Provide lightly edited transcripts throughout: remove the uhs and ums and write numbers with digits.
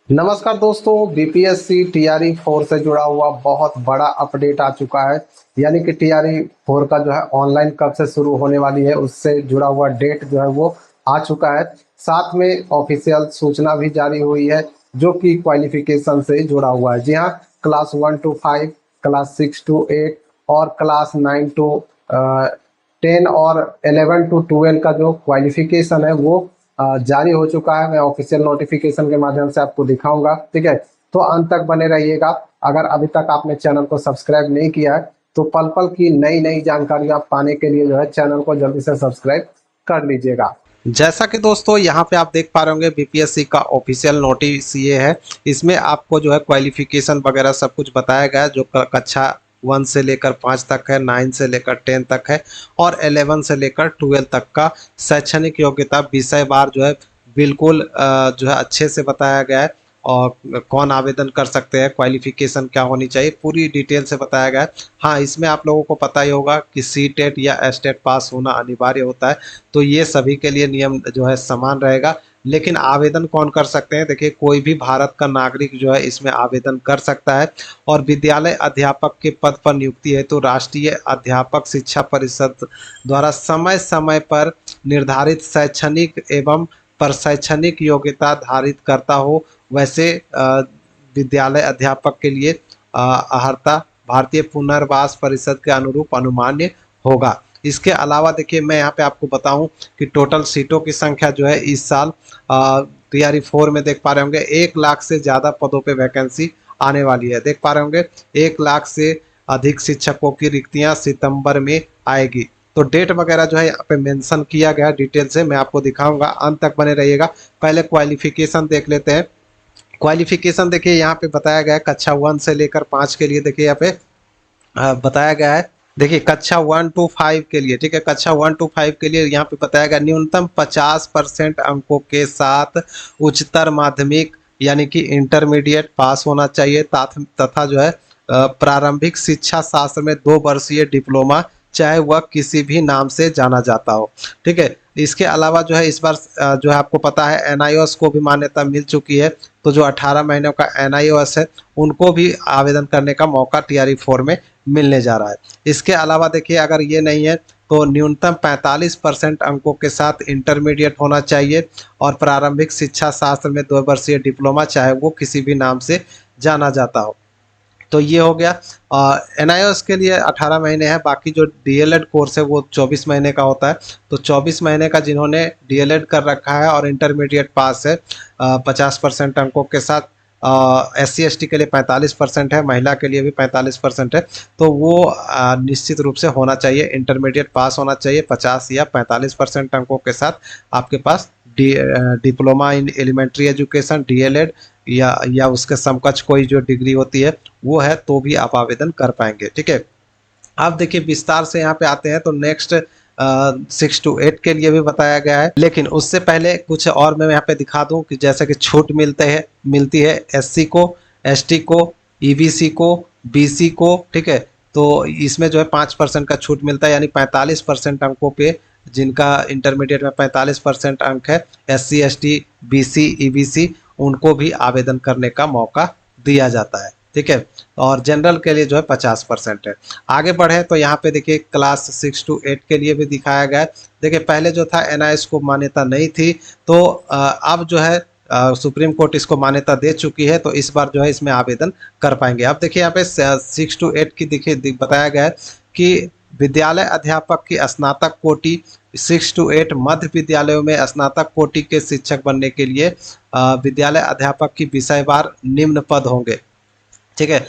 नमस्कार दोस्तों, BPSC TRE 4 से जुड़ा हुआ बहुत बड़ा अपडेट आ चुका है। यानी कि टीआरई 4 का जो है ऑनलाइन कब से शुरू होने वाली है उससे जुड़ा हुआ डेट जो है वो आ चुका है। साथ में ऑफिशियल सूचना भी जारी हुई है जो कि क्वालिफिकेशन से जुड़ा हुआ है। जी हाँ, क्लास 1 to 5, क्लास 6 to 8 और क्लास 9 to 10 और 11 to 12 का जो क्वालिफिकेशन है वो जारी हो चुका है। मैं ऑफिशियल नोटिफिकेशन के माध्यम से आपको दिखाऊंगा, ठीक है। तो अंत तक बने रहिएगा। अगर अभी तक आपने चैनल को सब्सक्राइब नहीं किया है तो पल पल की नई नई जानकारियां पाने के लिए जो है चैनल को जल्दी से सब्सक्राइब कर लीजिएगा। जैसा कि दोस्तों यहाँ पे आप देख पा रहे होंगे, बीपीएससी का ऑफिशियल नोटिस ये है। इसमें आपको जो है क्वालिफिकेशन वगैरह सब कुछ बताया गया है, जो कक्षा 1 से लेकर 5 तक है, 9 से लेकर 10 तक है और 11 से लेकर 12 तक का शैक्षणिक योग्यता विषयवार जो है बिल्कुल जो है अच्छे से बताया गया है। और कौन आवेदन कर सकते हैं, क्वालिफिकेशन क्या होनी चाहिए, पूरी डिटेल से बताया गया है। हाँ, इसमें आप लोगों को पता ही होगा कि सी टेट या एस टेट पास होना अनिवार्य होता है। तो ये सभी के लिए नियम जो है समान रहेगा। लेकिन आवेदन कौन कर सकते हैं? देखिए, कोई भी भारत का नागरिक जो है इसमें आवेदन कर सकता है। और विद्यालय अध्यापक के पद पर नियुक्ति है तो राष्ट्रीय अध्यापक शिक्षा परिषद द्वारा समय समय पर निर्धारित शैक्षणिक एवं प्रशैक्षणिक योग्यता धारित करता हो वैसे विद्यालय अध्यापक के लिए अहर्ता भारतीय पुनर्वास परिषद के अनुरूप अनुमान्य होगा। इसके अलावा देखिए, मैं यहाँ पे आपको बताऊं कि टोटल सीटों की संख्या जो है इस साल टीआरई 4 में देख पा रहे होंगे 1 लाख से ज़्यादा पदों पे वैकेंसी आने वाली है। देख पा रहे होंगे 1 लाख से अधिक शिक्षकों की रिक्तियां सितंबर में आएगी। तो डेट वगैरह जो है यहाँ पे मेंशन किया गया डिटेल से, मैं आपको दिखाऊंगा, अंत तक बने रहिएगा। पहले क्वालिफिकेशन देख लेते हैं। क्वालिफिकेशन देखिए यहाँ पे बताया गया है कक्षा 1 से लेकर 5 के लिए। देखिए यहाँ पे बताया गया है। देखिए कक्षा 1 to 5 के लिए, ठीक है, कक्षा 1 to 5 के लिए यहाँ पे बताया गया न्यूनतम 50% अंकों के साथ उच्चतर माध्यमिक यानी कि इंटरमीडिएट पास होना चाहिए तथा जो है प्रारंभिक शिक्षा शास्त्र में 2 वर्षीय डिप्लोमा, चाहे वह किसी भी नाम से जाना जाता हो, ठीक है। इसके अलावा जो है इस बार जो है आपको पता है एनआईओएस को भी मान्यता मिल चुकी है। तो जो 18 महीनों का एनआईओएस है उनको भी आवेदन करने का मौका टीआरई 4 में मिलने जा रहा है। इसके अलावा देखिए, अगर ये नहीं है तो न्यूनतम 45% अंकों के साथ इंटरमीडिएट होना चाहिए और प्रारंभिक शिक्षा शास्त्र में 2 वर्षीय डिप्लोमा, चाहे वो किसी भी नाम से जाना जाता हो। तो ये हो गया। एनआईओएस के लिए 18 महीने है, बाकी जो डीएलएड कोर्स है वो 24 महीने का होता है। तो 24 महीने का जिन्होंने डीएलएड कर रखा है और इंटरमीडिएट पास है 50% अंकों के साथ, SC ST के लिए 45% है, महिला के लिए भी 45% है। तो वो निश्चित रूप से होना चाहिए, इंटरमीडिएट पास होना चाहिए 50 या 45% अंकों के साथ। आपके पास diploma in elementary education, DElEd या उसके समकक्ष कोई जो डिग्री होती है वो है तो भी आप आवेदन कर पाएंगे, ठीक है। अब देखिए विस्तार से यहाँ पे आते हैं तो नेक्स्ट 6 to 8 के लिए भी बताया गया है। लेकिन उससे पहले कुछ और मैं यहाँ पे दिखा दूं कि जैसे कि छूट मिलती है SC को, ST को, EBC को, BC को, ठीक है। तो इसमें जो है 5% का छूट मिलता है, यानी 45% अंकों पे, जिनका इंटरमीडिएट में 45% अंक है, SC ST BC EBC, उनको भी आवेदन करने का मौका दिया जाता है, ठीक है। और जनरल के लिए जो है 50% है। आगे बढ़े तो यहाँ पे देखिए क्लास 6 to 8 के लिए भी दिखाया गया है। देखिए पहले जो था एनआईएस को मान्यता नहीं थी, तो अब जो है सुप्रीम कोर्ट इसको मान्यता दे चुकी है, तो इस बार जो है इसमें आवेदन कर पाएंगे। अब देखिए यहाँ पे 6 to 8 की देखिए बताया गया है कि विद्यालय अध्यापक की स्नातक कोटि 6 to 8 मध्य विद्यालयों में स्नातक कोटि के शिक्षक बनने के लिए विद्यालय अध्यापक की विषयवार निम्न पद होंगे, ठीक है।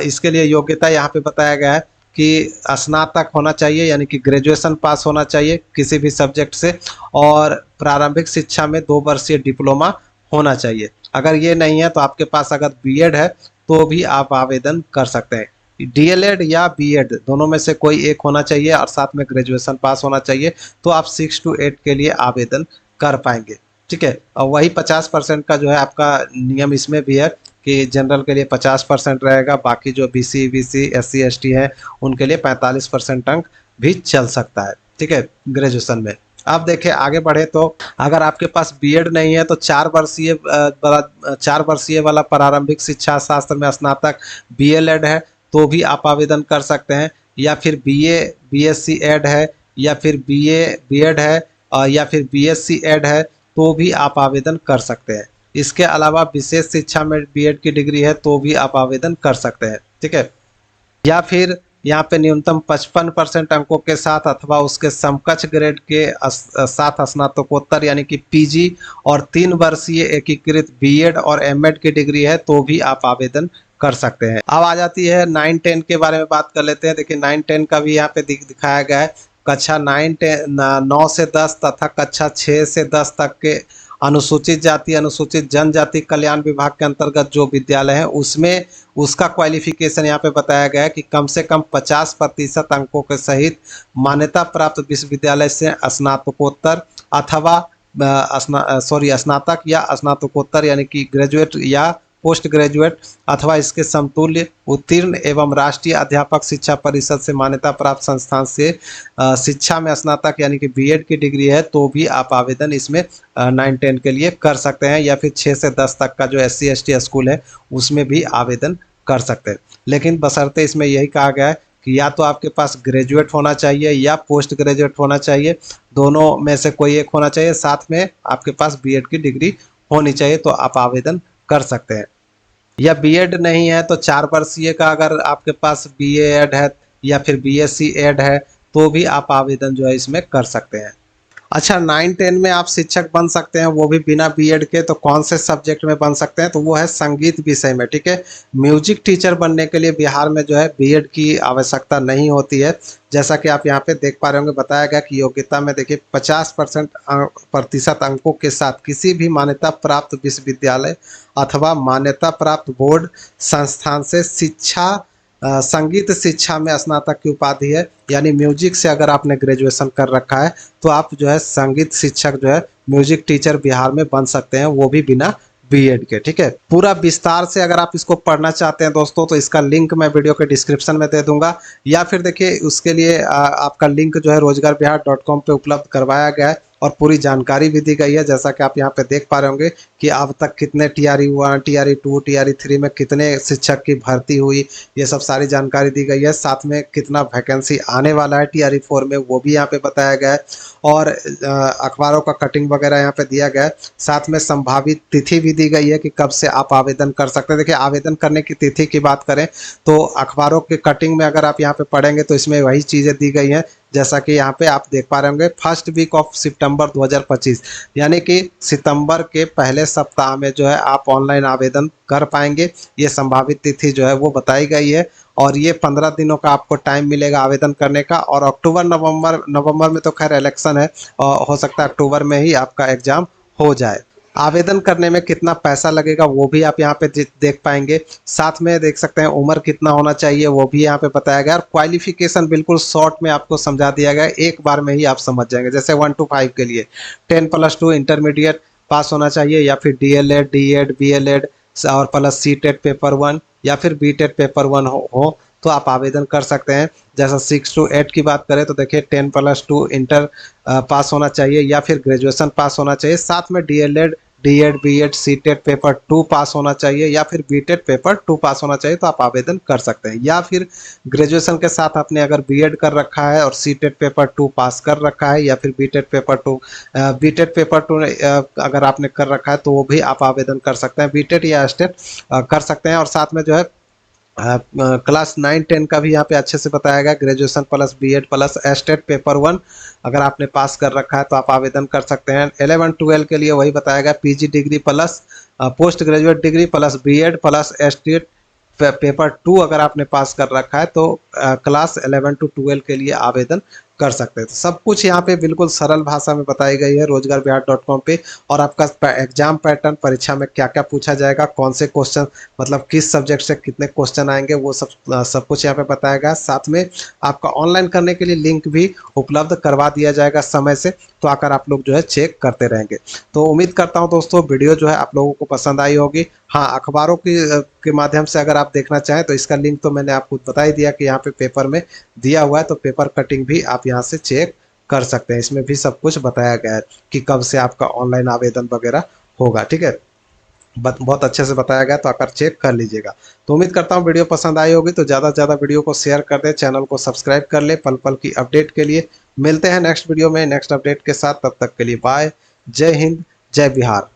इसके लिए योग्यता यहाँ पे बताया गया है कि स्नातक होना चाहिए, यानी कि ग्रेजुएशन पास होना चाहिए किसी भी सब्जेक्ट से, और प्रारंभिक शिक्षा में 2 वर्षीय डिप्लोमा होना चाहिए। अगर ये नहीं है तो आपके पास अगर बीएड है तो भी आप आवेदन कर सकते हैं। डीएलएड या बीएड दोनों में से कोई एक होना चाहिए और साथ में ग्रेजुएशन पास होना चाहिए, तो आप 6 to 8 के लिए आवेदन कर पाएंगे, ठीक है। और वही 50% का जो है आपका नियम इसमें भी है कि जनरल के लिए 50% रहेगा, बाकी जो BC BC SC ST है उनके लिए 45% अंक भी चल सकता है, ठीक है, ग्रेजुएशन में। अब देखिए आगे बढ़े तो अगर आपके पास बीएड नहीं है तो 4 वर्षीय वाला प्रारंभिक शिक्षा शास्त्र में स्नातक बीएलएड है तो भी आप आवेदन कर सकते हैं, या फिर बीए बीएससी एड है, या फिर बीए बीएड है, या फिर बीएससी एड है तो भी आप आवेदन कर सकते हैं। इसके अलावा विशेष शिक्षा में बीएड की डिग्री है तो भी आप आवेदन कर सकते हैं, ठीक है। या फिर यहाँ पे न्यूनतम 55% अंकों के साथ अथवा उसके समकक्ष ग्रेड के साथ स्नातकोत्तर यानी कि पीजी और 3 वर्षीय एकीकृत बीएड और एमएड की डिग्री है तो भी आप आवेदन कर सकते हैं। अब आ जाती है 9-10 के बारे में बात कर लेते हैं। देखिए 9-10 का भी यहाँ पे दिखाया गया है। कक्षा 9 से 10 तथा कक्षा 6 से 10 तक के अनुसूचित जाति अनुसूचित जनजाति कल्याण विभाग के अंतर्गत जो विद्यालय है उसमें उसका क्वालिफिकेशन यहाँ पे बताया गया है कि कम से कम 50% अंकों के सहित मान्यता प्राप्त विश्वविद्यालय से स्नातकोत्तर अथवा स्नातक या स्नातकोत्तर यानी कि ग्रेजुएट या पोस्ट ग्रेजुएट अथवा इसके समतुल्य उत्तीर्ण एवं राष्ट्रीय अध्यापक शिक्षा परिषद से मान्यता प्राप्त संस्थान से शिक्षा में स्नातक यानी कि बीएड की डिग्री है तो भी आप आवेदन इसमें 9-10 के लिए कर सकते हैं, या फिर 6 से 10 तक का जो SC ST स्कूल है उसमें भी आवेदन कर सकते हैं। लेकिन बशर्ते इसमें यही कहा गया है कि या तो आपके पास ग्रेजुएट होना चाहिए या पोस्ट ग्रेजुएट होना चाहिए, दोनों में से कोई एक होना चाहिए, साथ में आपके पास बीएड की डिग्री होनी चाहिए तो आप आवेदन कर सकते हैं। या बीएड नहीं है तो 4 वर्षीय का अगर आपके पास बीए एड है या फिर बीएससी एड है तो भी आप आवेदन जो है इसमें कर सकते हैं। अच्छा 9-10 में आप शिक्षक बन सकते हैं वो भी बिना बीएड के, तो कौन से सब्जेक्ट में बन सकते हैं, तो वो है संगीत विषय में, ठीक है। म्यूजिक टीचर बनने के लिए बिहार में जो है बीएड की आवश्यकता नहीं होती है। जैसा कि आप यहाँ पे देख पा रहे होंगे बताया गया कि योग्यता में देखिए 50% अंकों के साथ किसी भी मान्यता प्राप्त विश्वविद्यालय अथवा मान्यता प्राप्त बोर्ड संस्थान से संगीत शिक्षा में स्नातक की उपाधि है, यानी म्यूजिक से अगर आपने ग्रेजुएशन कर रखा है तो आप जो है संगीत शिक्षक जो है म्यूजिक टीचर बिहार में बन सकते हैं, वो भी बिना बीएड के, ठीक है। पूरा विस्तार से अगर आप इसको पढ़ना चाहते हैं दोस्तों तो इसका लिंक मैं वीडियो के डिस्क्रिप्शन में दे दूंगा, या फिर देखिए उसके लिए आपका लिंक जो है rozgarbihar.com पे उपलब्ध करवाया गया है और पूरी जानकारी भी दी गई है। जैसा कि आप यहाँ पे देख पा रहे होंगे कि अब तक कितने TRE 1 TRE 2 TRE 3 में कितने शिक्षक की भर्ती हुई, ये सब सारी जानकारी दी गई है। साथ में कितना वैकेंसी आने वाला है TRE 4 में वो भी यहाँ पे बताया गया है, और अखबारों का कटिंग वगैरह यहाँ पे दिया गया है। साथ में संभावित तिथि भी दी गई है कि कब से आप आवेदन कर सकते हैं। देखिए आवेदन करने की तिथि की बात करें तो अखबारों के कटिंग में अगर आप यहाँ पे पढ़ेंगे तो इसमें वही चीज़ें दी गई हैं, जैसा कि यहाँ पे आप देख पा रहे होंगे फर्स्ट वीक ऑफ सितंबर 2025, यानी कि सितंबर के पहले सप्ताह में जो है आप ऑनलाइन आवेदन कर पाएंगे। ये संभावित तिथि जो है वो बताई गई है, और ये 15 दिनों का आपको टाइम मिलेगा आवेदन करने का। और अक्टूबर नवंबर में तो खैर इलेक्शन है, और हो सकता है अक्टूबर में ही आपका एग्जाम हो जाए। आवेदन करने में कितना पैसा लगेगा वो भी आप यहाँ पे देख पाएंगे। साथ में देख सकते हैं उम्र कितना होना चाहिए वो भी यहाँ पे बताया गया, और क्वालिफिकेशन बिल्कुल शॉर्ट में आपको समझा दिया गया, एक बार में ही आप समझ जाएंगे। जैसे 1 to 5 के लिए 10+2 इंटरमीडिएट पास होना चाहिए, या फिर DLED DED BLED और प्लस CTET पेपर 1 या फिर BTET पेपर 1 हो तो आप आवेदन कर सकते हैं। जैसा 6 to 8 की बात करें तो देखिए 10+2 इंटर पास होना चाहिए या फिर ग्रेजुएशन पास होना चाहिए। साथ में DLED DED BED CTET paper 2 पास होना चाहिए या फिर BTET पेपर 2 पास होना चाहिए तो आप आवेदन कर सकते हैं। या फिर ग्रेजुएशन के साथ आपने अगर BED कर रखा है और CTET पेपर 2 पास कर रखा है, या फिर BTET पेपर 2 अगर आपने कर रखा है तो वो भी आप आवेदन कर सकते हैं। BTET या STET कर सकते हैं। और साथ में जो है क्लास 9-10 का भी यहाँ पे अच्छे से बताया गया, graduation plus BED plus STET paper 1 अगर आपने पास कर रखा है तो आप आवेदन कर सकते हैं। 11-12 के लिए वही बताया गया, PG degree plus post graduate degree plus BED plus STET paper 2 अगर आपने पास कर रखा है तो क्लास 11 to 12 के लिए आवेदन कर सकते हैं। तो सब कुछ यहाँ पे बिल्कुल सरल भाषा में बताई गई है rozgarbihar.com पे। और आपका एग्जाम पैटर्न, परीक्षा में क्या क्या पूछा जाएगा, कौन से क्वेश्चन मतलब किस सब्जेक्ट से कितने क्वेश्चन आएंगे, वो सब कुछ यहाँ पे बताया गया। साथ में आपका ऑनलाइन करने के लिए लिंक भी उपलब्ध करवा दिया जाएगा समय से, तो आकर आप लोग जो है चेक करते रहेंगे। तो उम्मीद करता हूँ दोस्तों वीडियो जो है आप लोगों को पसंद आई होगी। हाँ, अखबारों के माध्यम से अगर आप देखना चाहें तो इसका लिंक तो मैंने आपको बता ही दिया कि यहाँ पे पेपर में दिया हुआ है, तो पेपर कटिंग भी आप यहाँ से चेक कर सकते हैं। इसमें भी सब कुछ बताया गया है कि कब से आपका ऑनलाइन आवेदन वगैरह होगा। ठीक है, बहुत अच्छे से बताया गया, तो आकर चेक कर लीजिएगा। तो उम्मीद करता हूँ वीडियो पसंद आई होगी, तो ज़्यादा से ज़्यादा वीडियो को शेयर कर दे, चैनल को सब्सक्राइब कर ले पल पल की अपडेट के लिए। मिलते हैं नेक्स्ट वीडियो में नेक्स्ट अपडेट के साथ, तब तक के लिए बाय। जय हिंद, जय बिहार।